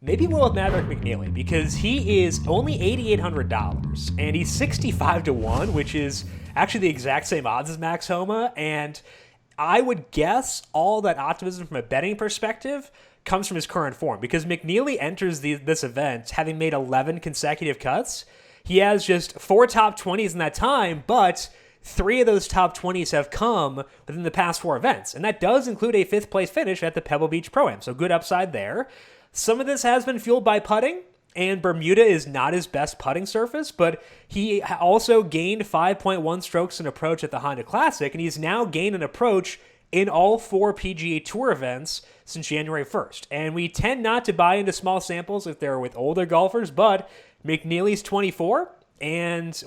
Maybe we'll with Maverick McNealy because he is only $8,800 and he's 65 to 1, which is actually the exact same odds as Max Homa. And I would guess all that optimism from a betting perspective comes from his current form because McNealy enters this event having made 11 consecutive cuts. He has just 4 top 20s in that time, but 3 of those top 20s have come within the past 4 events. And that does include a 5th place finish at the Pebble Beach Pro-Am. So good upside there. Some of this has been fueled by putting, and Bermuda is not his best putting surface, but he also gained 5.1 strokes in approach at the Honda Classic, and he's now gained an approach in all 4 PGA Tour events since January 1st. And we tend not to buy into small samples if they're with older golfers, but McNealy's 24, and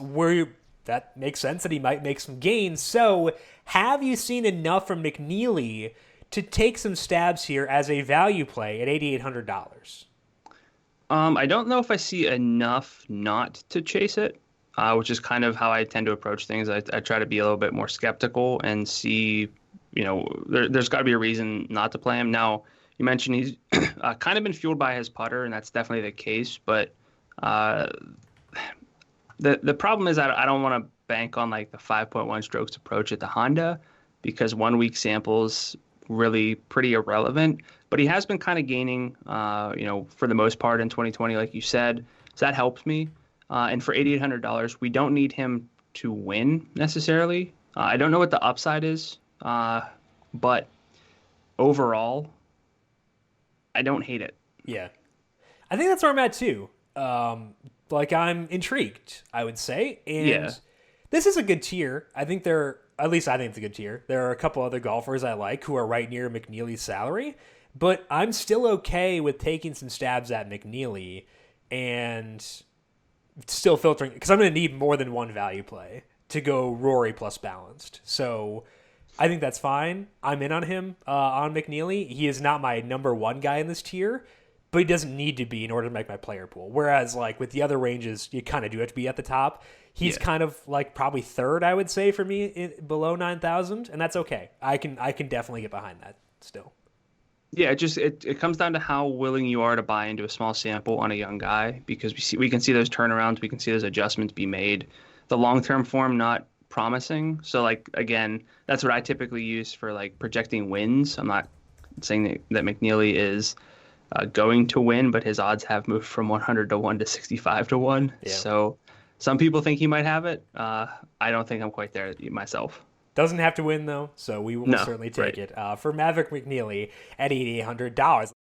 that makes sense that he might make some gains. So have you seen enough from McNealy to take some stabs here as a value play at $8,800? I don't know if I see enough not to chase it, which is kind of how I tend to approach things. I try to be a little bit more skeptical and see, there's got to be a reason not to play him. Now, you mentioned he's kind of been fueled by his putter, and that's definitely the case. But the problem is I don't want to bank on like the 5.1 strokes approach at the Honda because 1 week samples really pretty irrelevant, but he has been kind of gaining, for the most part in 2020, like you said. So that helps me. And for $8,800, we don't need him to win necessarily. I don't know what the upside is, but overall, I don't hate it. Yeah. I think that's where I'm at too. I'm intrigued, I would say. And This is a good tier. I think it's a good tier. There are a couple other golfers I like who are right near McNealy's salary, but I'm still okay with taking some stabs at McNealy and still filtering, because I'm going to need more than one value play to go Rory plus balanced. So I think that's fine. I'm in on him, on McNealy. He is not my number one guy in this tier, but he doesn't need to be in order to make my player pool. Whereas like with the other ranges, you kind of do have to be at the top. He's kind of like probably third, I would say, for me below 9,000, and that's okay. I can definitely get behind that still. Yeah, it comes down to how willing you are to buy into a small sample on a young guy, because we can see those turnarounds, we can see those adjustments be made. The long-term form not promising. So like again, that's what I typically use for like projecting wins. I'm not saying that McNealy is going to win, but his odds have moved from 100 to 1 to 65 to 1. Yeah. So some people think he might have it. I don't think I'm quite there myself. Doesn't have to win, though, so we will certainly take it. For Maverick McNealy at $8,800.